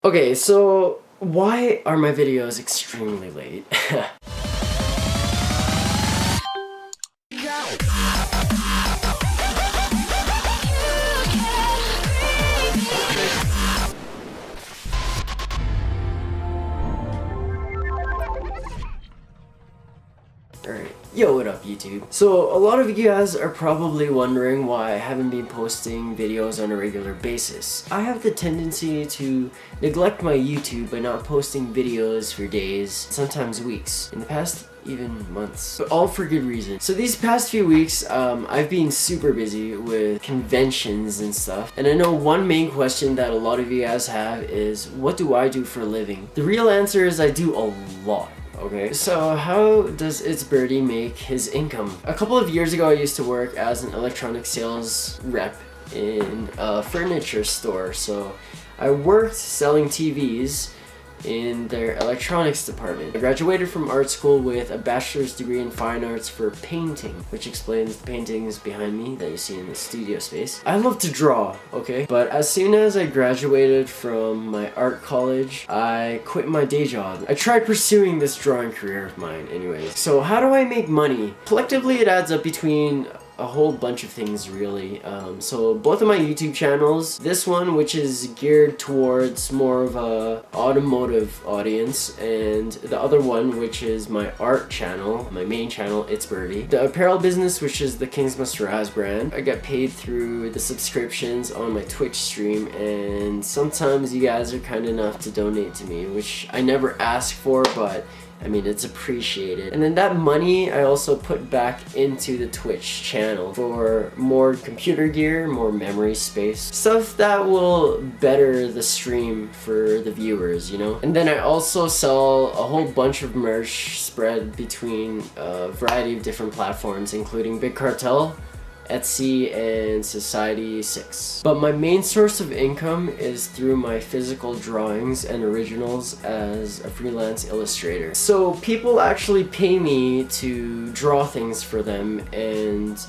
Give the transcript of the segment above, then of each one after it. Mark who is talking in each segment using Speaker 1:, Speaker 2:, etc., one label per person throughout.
Speaker 1: Okay, so why are my videos extremely late? Alright, yo, what up YouTube? So, a lot of you guys are probably wondering why I haven't been posting videos on a regular basis. I have the tendency to neglect my YouTube by not posting videos for days, sometimes weeks. In the past, even months. But all for good reason. So these past few weeks, I've been super busy with conventions and stuff. And I know one main question that a lot of you guys have is, what do I do for a living? The real answer is I do a lot. Okay, so how does It's Birdie make his income? A couple of years ago, I used to work as an electronic sales rep in a furniture store. So I worked selling TVs in their electronics department. I graduated from art school with a bachelor's degree in fine arts for painting, which explains the paintings behind me that you see in the studio space. I love to draw, okay? But as soon as I graduated from my art college, I quit my day job. I tried pursuing this drawing career of mine anyways. So how do I make money? Collectively, it adds up between a whole bunch of things really. So both of my YouTube channels, this one which is geared towards more of a automotive audience, and the other one which is my art channel, my main channel, It's Birdie. The apparel business, which is the King's Must Raz brand, I get paid through the subscriptions on my Twitch stream, and sometimes you guys are kind enough to donate to me, which I never ask for, but I mean, it's appreciated. And then that money I also put back into the Twitch channel for more computer gear, more memory space, stuff that will better the stream for the viewers, you know? And then I also sell a whole bunch of merch spread between a variety of different platforms, including Big Cartel, Etsy, and Society 6. But my main source of income is through my physical drawings and originals as a freelance illustrator. So people actually pay me to draw things for them, and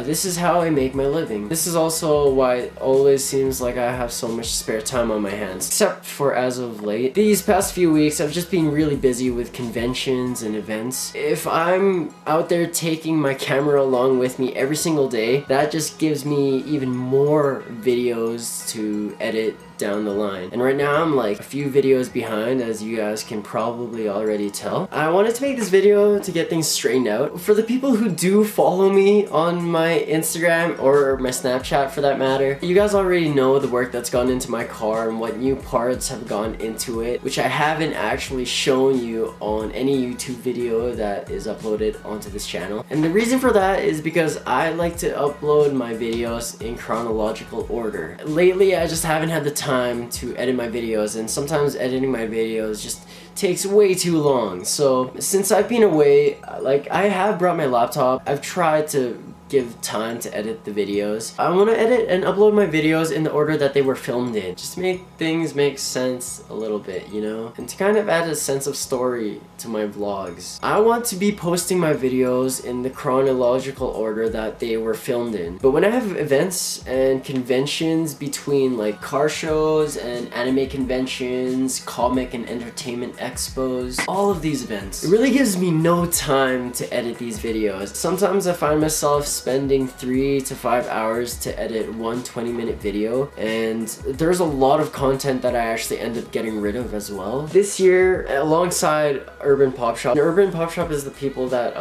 Speaker 1: this is how I make my living. This is also why it always seems like I have so much spare time on my hands. Except for as of late. These past few weeks, I've just been really busy with conventions and events. If I'm out there taking my camera along with me every single day, that just gives me even more videos to edit down the line. And right now I'm like a few videos behind, as you guys can probably already tell. I wanted to make this video to get things straightened out. For the people who do follow me on my Instagram or my Snapchat for that matter, you guys already know the work that's gone into my car and what new parts have gone into it, which I haven't actually shown you on any YouTube video that is uploaded onto this channel. And the reason for that is because I like to upload my videos in chronological order. Lately, I just haven't had the time to edit my videos, and sometimes editing my videos just takes way too long. So since I've been away, like, I have brought my laptop. I've tried to give time to edit the videos. I want to edit and upload my videos in the order that they were filmed in. Just make things make sense a little bit, you know? And to kind of add a sense of story to my vlogs. I want to be posting my videos in the chronological order that they were filmed in. But when I have events and conventions between like car shows and anime conventions, comic and entertainment expos, all of these events, it really gives me no time to edit these videos. Sometimes I find myself spending 3 to 5 hours to edit one 20-minute video, and there's a lot of content that I actually end up getting rid of as well. This year, alongside Urban Pop Shop, and Urban Pop Shop is the people that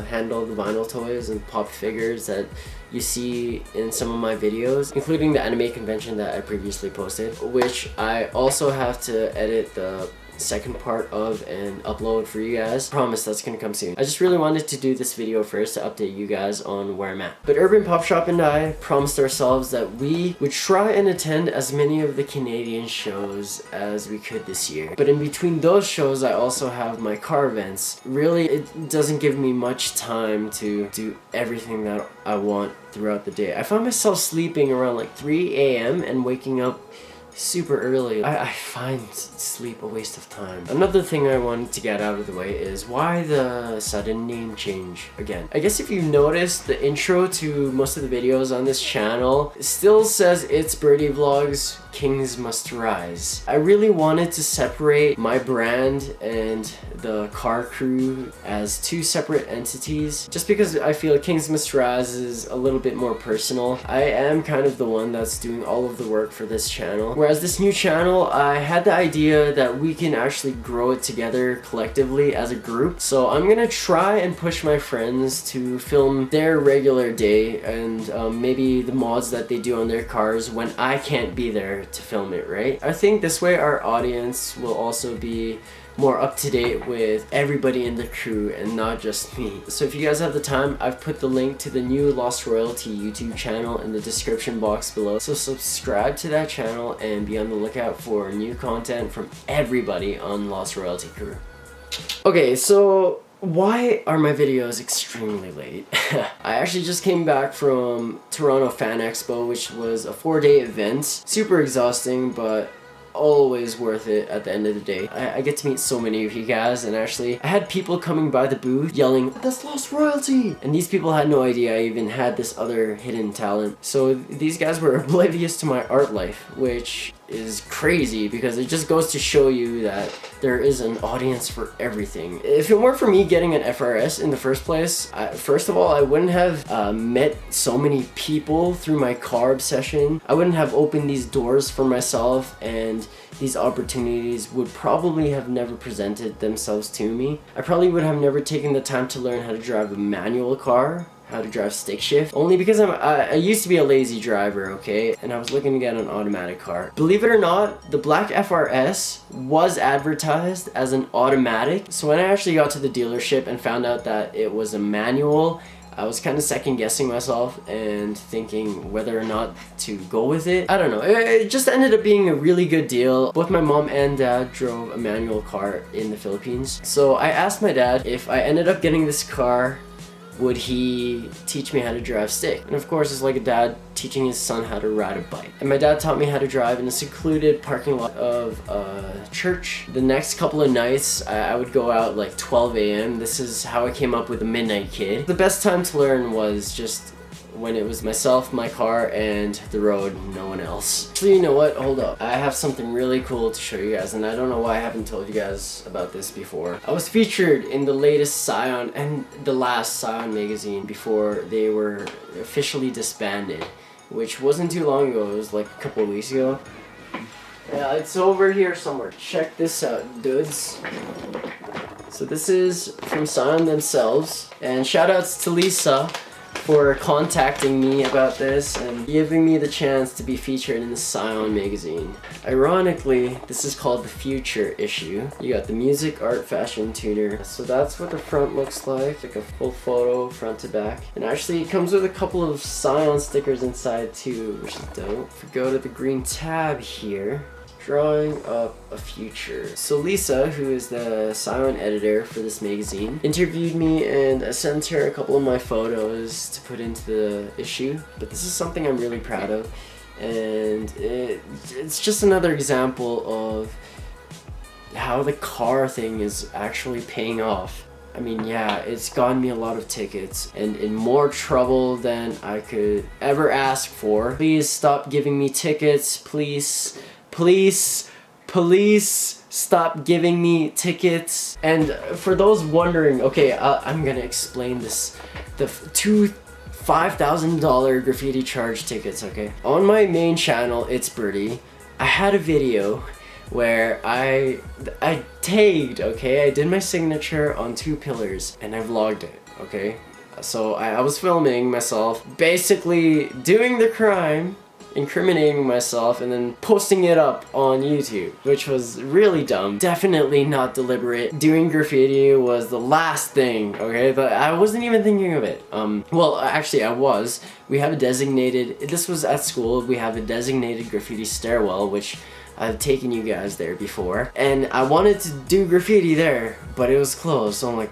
Speaker 1: handle the vinyl toys and pop figures that you see in some of my videos, including the anime convention that I previously posted, which I also have to edit the second part of and upload for you guys. Promise that's gonna come soon. I just really wanted to do this video first to update you guys on where I'm at. But Urban Pop Shop and I promised ourselves that we would try and attend as many of the Canadian shows as we could this year. But in between those shows, I also have my car events. Really, it doesn't give me much time to do everything that I want throughout the day. I found myself sleeping around like 3 a.m. and waking up super early. I find sleep a waste of time. Another thing I wanted to get out of the way is why the sudden name change again. I guess if you noticed, the intro to most of the videos on this channel still says It's Birdie Vlogs, Kings Must Rise. I really wanted to separate my brand and the car crew as two separate entities, just because I feel Kings Must Rise is a little bit more personal. I am kind of the one that's doing all of the work for this channel, whereas this new channel, I had the idea that we can actually grow it together collectively as a group. So I'm gonna try and push my friends to film their regular day and maybe the mods that they do on their cars when I can't be there to film it, right? I think this way our audience will also be more up to date with everybody in the crew and not just me. So if you guys have the time, I've put the link to the new Lost Royalty YouTube channel in the description box below. So subscribe to that channel and be on the lookout for new content from everybody on Lost Royalty crew. Okay, so why are my videos extremely late? I actually just came back from Toronto Fan Expo, which was a 4-day event. Super exhausting, but always worth it at the end of the day. I get to meet so many of you guys, and actually I had people coming by the booth yelling, "That's Lost Royalty!" And these people had no idea I even had this other hidden talent. So these guys were oblivious to my art life, which is crazy because it just goes to show you that there is an audience for everything. If it weren't for me getting an FRS in the first place, first of all, I wouldn't have met so many people through my car obsession. I wouldn't have opened these doors for myself, and these opportunities would probably have never presented themselves to me. I probably would have never taken the time to learn how to drive a manual car, how to drive stick shift, only because I used to be a lazy driver, okay, and I was looking to get an automatic car. Believe it or not, the black FRS was advertised as an automatic, so when I actually got to the dealership and found out that it was a manual, I was kind of second guessing myself and thinking whether or not to go with it. I don't know, it just ended up being a really good deal. Both my mom and dad drove a manual car in the Philippines, so I asked my dad if I ended up getting this car, would he teach me how to drive stick? And of course, it's like a dad teaching his son how to ride a bike. And my dad taught me how to drive in a secluded parking lot of a church. The next couple of nights, I would go out like 12 a.m. This is how I came up with the Midnight Kid. The best time to learn was just when it was myself, my car, and the road, no one else. Actually, you know what? Hold up. I have something really cool to show you guys, and I don't know why I haven't told you guys about this before. I was featured in the latest SCION and the last SCION magazine before they were officially disbanded, which wasn't too long ago. It was like a couple of weeks ago. Yeah, it's over here somewhere. Check this out, dudes. So this is from SCION themselves, and shout outs to Lisa for contacting me about this and giving me the chance to be featured in the SCION magazine. Ironically, this is called the Future issue. You got the music, art, fashion, tuner. So that's what the front looks like a full photo front to back. And actually it comes with a couple of SCION stickers inside too, which is dope. If we go to the green tab here, drawing up a future. So Lisa, who is the SCION editor for this magazine, interviewed me, and I sent her a couple of my photos to put into the issue. But this is something I'm really proud of, and it's just another example of how the car thing is actually paying off. I mean, yeah, it's gotten me a lot of tickets and in more trouble than I could ever ask for. Please stop giving me tickets, please. Please, police, stop giving me tickets. And for those wondering, okay, I'm gonna explain this. The two $5,000 graffiti charge tickets, okay? On my main channel, It's Birdie, I had a video where I tagged, okay? I did my signature on 2 pillars and I vlogged it, okay? So I was filming myself, basically doing the crime, incriminating myself, and then posting it up on YouTube, which was really dumb. Definitely not deliberate. Doing graffiti was the last thing, okay? But I wasn't even thinking of it. Well, actually I was. We have a designated, this was at school, we have a designated graffiti stairwell, which I've taken you guys there before. And I wanted to do graffiti there, but it was closed, so I'm like,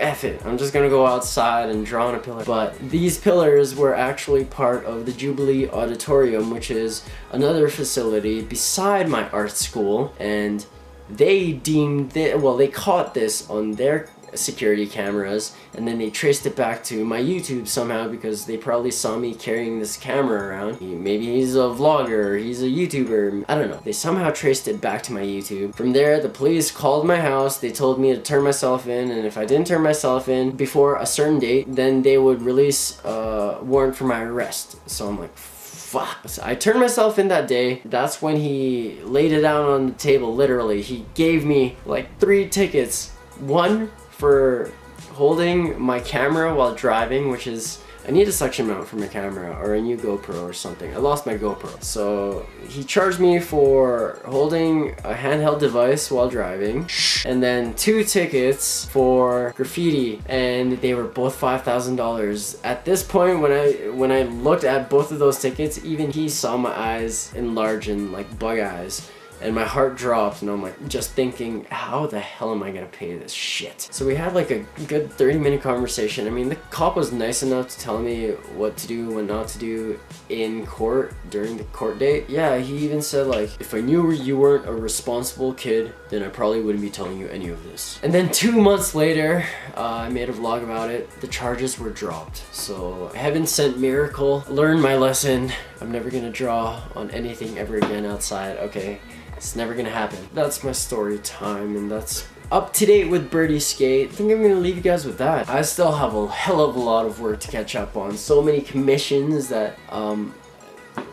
Speaker 1: F it, I'm just gonna go outside and draw on a pillar. But these pillars were actually part of the Jubilee Auditorium, which is another facility beside my art school, and they deemed it, well, they caught this on their security cameras, and then they traced it back to my YouTube somehow, because they probably saw me carrying this camera around. Maybe he's a vlogger, he's a YouTuber, I don't know. They somehow traced it back to my YouTube. From there, the police called my house. They told me to turn myself in, and if I didn't turn myself in before a certain date, then they would release a warrant for my arrest. So I'm like, fuck. So I turned myself in that day. That's when he laid it out on the table, literally. He gave me like 3 tickets. One for holding my camera while driving, which is, I need a suction mount for my camera or a new GoPro or something. I lost my GoPro. So he charged me for holding a handheld device while driving, and then 2 tickets for graffiti, and they were both $5,000. At this point, when I looked at both of those tickets, even he saw my eyes enlarge and like bug eyes. And my heart dropped, and I'm like just thinking, how the hell am I gonna pay this shit? So we had like a good 30-minute conversation. I mean, the cop was nice enough to tell me what to do, what not to do in court during the court date. Yeah, he even said like, if I knew you weren't a responsible kid, then I probably wouldn't be telling you any of this. And then 2 months later, I made a vlog about it. The charges were dropped. So heaven sent miracle. Learned my lesson. I'm never gonna draw on anything ever again outside, okay? It's never gonna happen. That's my story time, and that's up to date with Birdie Skate. I think I'm gonna leave you guys with that. I still have a hell of a lot of work to catch up on. So many commissions that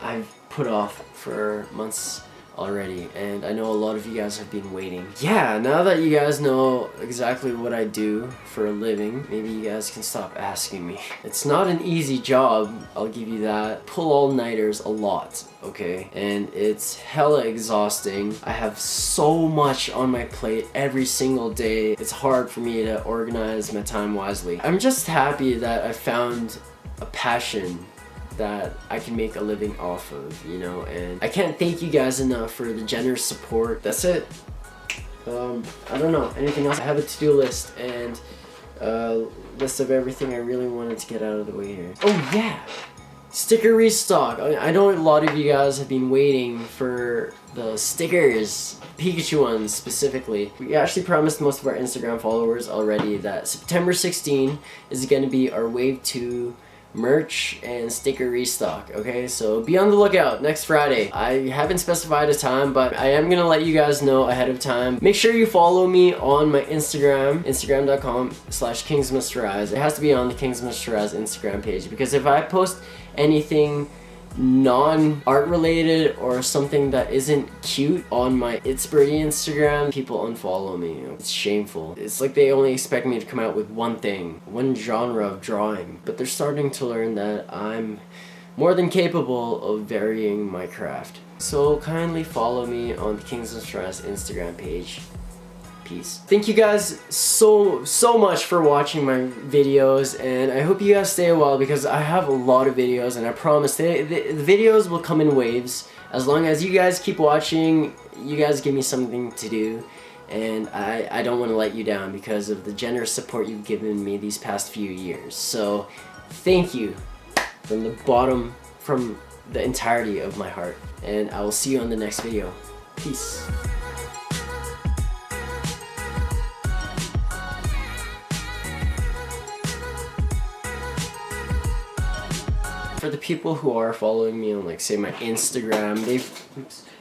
Speaker 1: I've put off for months already, and I know a lot of you guys have been waiting. Yeah, now that you guys know exactly what I do for a living, maybe you guys can stop asking me. It's not an easy job, I'll give you that. Pull all-nighters a lot, okay? And it's hella exhausting. I have so much on my plate every single day. It's hard for me to organize my time wisely. I'm just happy that I found a passion that I can make a living off of, you know, and I can't thank you guys enough for the generous support. That's it. I don't know, anything else? I have a to-do list and a list of everything I really wanted to get out of the way here. Oh yeah! Sticker restock. I know a lot of you guys have been waiting for the stickers, Pikachu ones specifically. We actually promised most of our Instagram followers already that September 16 is going to be our Wave 2 merch and sticker restock, okay? So be on the lookout next Friday. I haven't specified a time, but I am gonna let you guys know ahead of time. Make sure you follow me on my Instagram, instagram.com/kingsmreyes. It has to be on the Kings Mr. Reyes Instagram page, because if I post anything non-art related or something that isn't cute on my It's Birdie Instagram, people unfollow me. It's shameful. It's like they only expect me to come out with one thing, one genre of drawing, but they're starting to learn that I'm more than capable of varying my craft. So kindly follow me on the Kings of Stress Instagram page. Peace. Thank you guys so much for watching my videos, and I hope you guys stay a while because I have a lot of videos, and I promise the videos will come in waves. As long as you guys keep watching, you guys give me something to do, and I don't want to let you down because of the generous support you've given me these past few years. So thank you from the entirety of my heart, and I will see you on the next video. Peace. For the people who are following me on, like, say, my Instagram,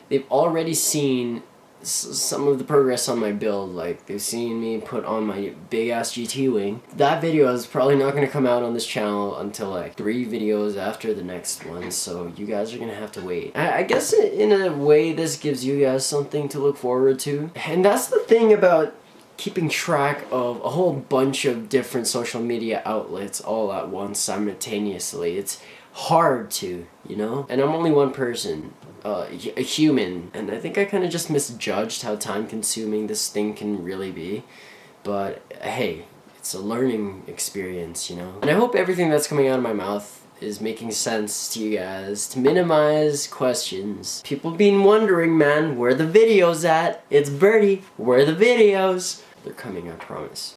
Speaker 1: they've already seen some of the progress on my build. Like, they've seen me put on my big ass GT wing. That video is probably not going to come out on this channel until like 3 videos after the next one, so you guys are going to have to wait. I guess in a way this gives you guys something to look forward to, and that's the thing about keeping track of a whole bunch of different social media outlets all at once simultaneously. It's hard to, you know? And I'm only one person, a human, and I think I kind of just misjudged how time-consuming this thing can really be. But hey, it's a learning experience, you know? And I hope everything that's coming out of my mouth is making sense to you guys, to minimize questions. People been wondering, man, where the videos at? It's Birdie, where are the videos? They're coming, I promise.